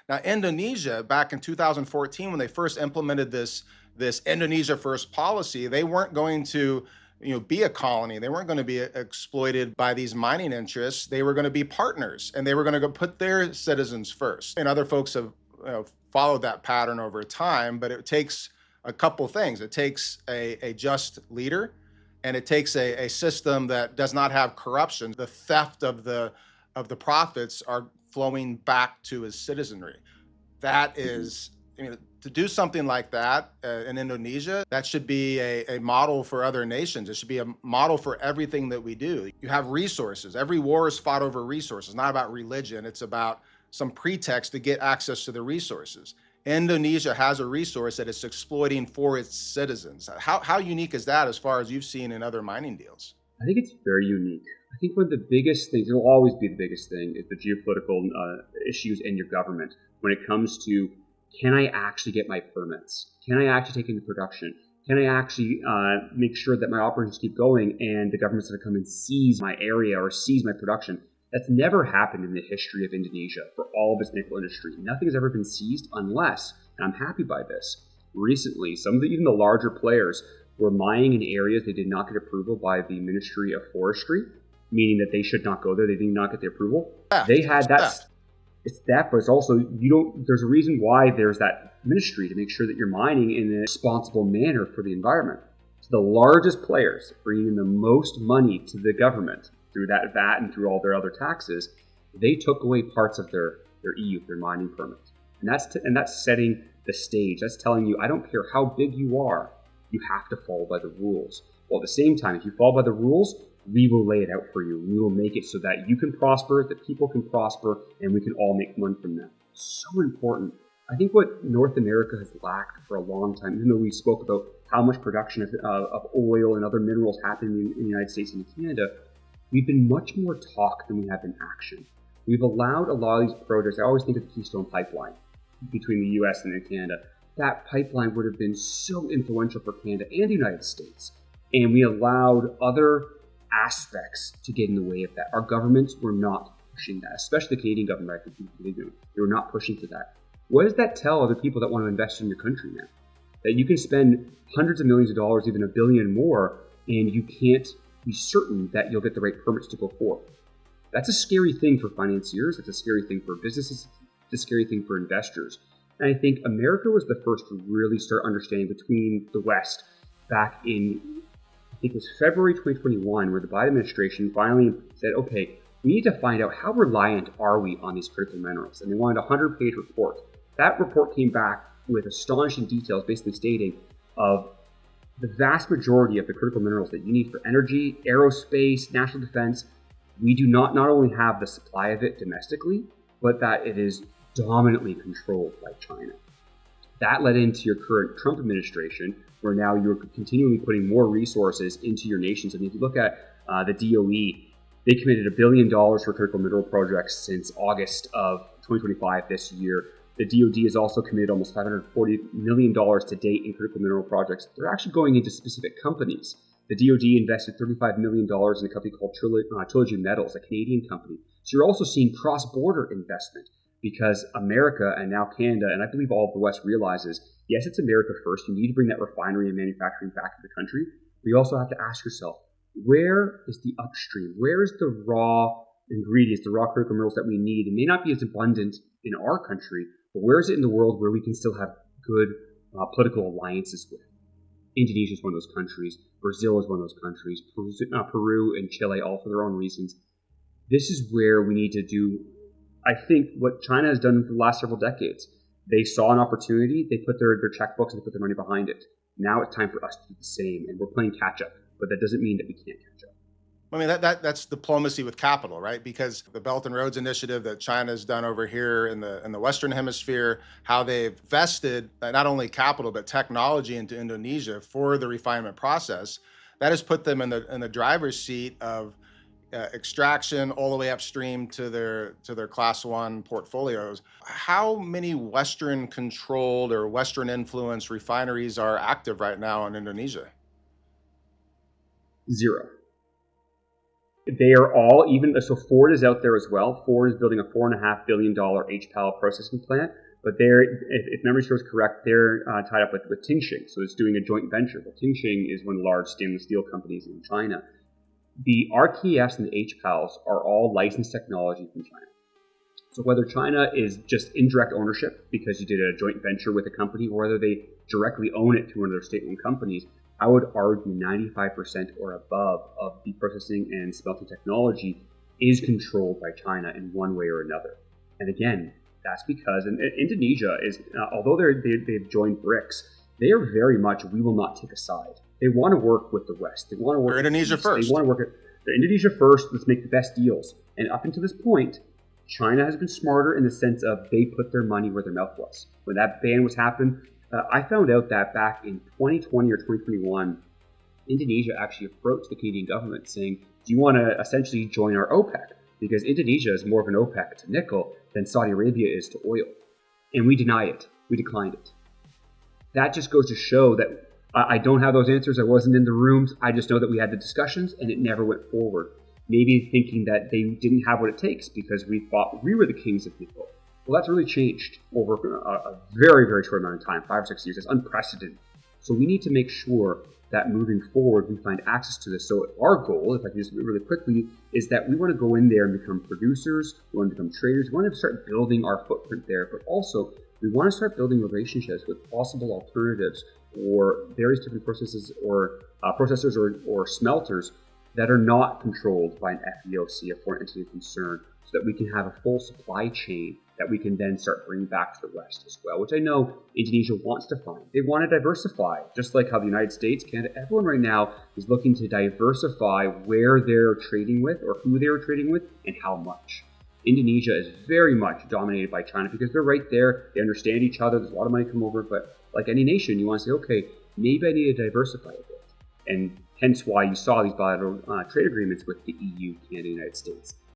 Now, Indonesia, back in 2014, when they first implemented this Indonesia First policy, they weren't going to be a colony. They weren't going to be exploited by these mining interests. They were going to be partners, and they were going to go put their citizens first. And other folks have followed that pattern over time, but it takes a couple things. It takes a just leader, and it takes a system that does not have corruption. The theft of the profits are flowing back to his citizenry. That is, to do something like that in Indonesia, that should be a model for other nations. It should be a model for everything that we do. You have resources. Every war is fought over resources. It's not about religion. It's about some pretext to get access to the resources. Indonesia has a resource that it's exploiting for its citizens. How unique is that as far as you've seen in other mining deals? I think it's very unique. I think one of the biggest things, it will always be the biggest thing, is the geopolitical issues in your government when it comes to, can I actually get my permits? Can I actually take into production? Can I actually make sure that my operations keep going and the government's going to come and seize my area or seize my production? That's never happened in the history of Indonesia for all of its nickel industry. Nothing has ever been seized unless, and I'm happy by this, recently, even the larger players were mining in areas they did not get approval by the Ministry of Forestry, meaning that they should not go there. They did not get the approval. They had that. It's that, but it's also, there's a reason why there's that ministry to make sure that you're mining in a responsible manner for the environment. So the largest players bringing in the most money to the government through that VAT and through all their other taxes, they took away parts of their their mining permits. And that's setting the stage. That's telling you, I don't care how big you are, you have to follow by the rules. Well, at the same time, if you follow by the rules, we will lay it out for you. We will make it so that you can prosper, that people can prosper, and we can all make money from that. So important. I think what North America has lacked for a long time, even though we spoke about how much production of oil and other minerals happen in the United States and Canada, we've been much more talk than we have been action. We've allowed a lot of these projects. I always think of the Keystone Pipeline between the US and Canada. That pipeline would have been so influential for Canada and the United States. And we allowed other aspects to get in the way of that. Our governments were not pushing that, especially the Canadian government. They were not pushing for that. What does that tell other people that want to invest in your country now? That you can spend hundreds of millions of dollars, even $1 billion more, and you can't be certain that you'll get the right permits to go forward. That's a scary thing for financiers. It's a scary thing for businesses. It's a scary thing for investors. And I think America was the first to really start understanding between the West back in, I think it was February 2021, where the Biden administration finally said, okay, we need to find out how reliant are we on these critical minerals. And they wanted a 100-page report. That report came back with astonishing details, basically stating of the vast majority of the critical minerals that you need for energy, aerospace, national defense. We do not only have the supply of it domestically, but that it is dominantly controlled by China. That led into your current Trump administration, where now you're continually putting more resources into your nations. I mean, if you look at the DOE, they committed $1 billion for critical mineral projects since August of 2025 this year. The DoD has also committed almost $540 million to date in critical mineral projects. They're actually going into specific companies. The DoD invested $35 million in a company called Trilogy Metals, a Canadian company. So you're also seeing cross-border investment because America and now Canada, and I believe all of the West realizes, yes, it's America first. You need to bring that refinery and manufacturing back to the country. But you also have to ask yourself, where is the upstream? Where is the raw ingredients, the raw critical minerals that we need? It may not be as abundant in our country, but where is it in the world where we can still have good political alliances with? Indonesia is one of those countries. Brazil is one of those countries. Peru and Chile, all for their own reasons. This is where we need to do, I think, what China has done for the last several decades. They saw an opportunity, they put their checkbooks and they put their money behind it. Now it's time for us to do the same, and we're playing catch up. But that doesn't mean that we can't catch up. I mean, that's diplomacy with capital, right? Because the Belt and Roads Initiative that China's done over here in the Western Hemisphere, how they've vested not only capital but technology into Indonesia for the refinement process, that has put them in the driver's seat of extraction all the way upstream to their Class 1 portfolios. How many Western controlled or Western influenced refineries are active right now in Indonesia? Zero. They are all, even so, Ford is out there as well. Ford is building a $4.5 billion HPAL processing plant, but if memory serves correct, they're tied up with Tingxing, so it's doing a joint venture. Well, Tingxing is one of the large stainless steel companies in China. The RKFs and the HPALs are all licensed technology from China. So whether China is just indirect ownership because you did a joint venture with a company, or whether they directly own it through one of their state-owned companies, I would argue 95% or above of the processing and smelting technology is controlled by China in one way or another. And again, that's because Indonesia is, although they've joined BRICS, they are very much, we will not take a side. They want to work with the West. They want to work with Indonesia the East. first. They want to work at Indonesia first. Let's make the best deals. And up until this point, China has been smarter in the sense of they put their money where their mouth was. When that ban was happening, I found out that back in 2020 or 2021, Indonesia actually approached the Canadian government saying, do you want to essentially join our OPEC? Because Indonesia is more of an OPEC to nickel than Saudi Arabia is to oil. And we deny it. We declined it. That just goes to show that I don't have those answers. I wasn't in the rooms. I just know that we had the discussions and it never went forward. Maybe thinking that they didn't have what it takes because we thought we were the kings of nickel. Well, that's really changed over a very, very short amount of time, 5 or 6 years. It's unprecedented. So we need to make sure that moving forward, we find access to this. So our goal, if I can just do it really quickly, is that we want to go in there and become producers. We want to become traders. We want to start building our footprint there. But also, we want to start building relationships with possible alternatives or various different processes or processors or smelters that are not controlled by an FEOC, a foreign entity of concern, so that we can have a full supply chain that we can then start bringing back to the West as well, which I know Indonesia wants to find. They want to diversify, just like how the United States, Canada, everyone right now is looking to diversify where they're trading with or who they're trading with and how much. Indonesia is very much dominated by China because they're right there. They understand each other. There's a lot of money come over, but like any nation, you want to say, okay, maybe I need to diversify a bit. And hence why you saw these bilateral trade agreements with the EU, Canada, and the United States.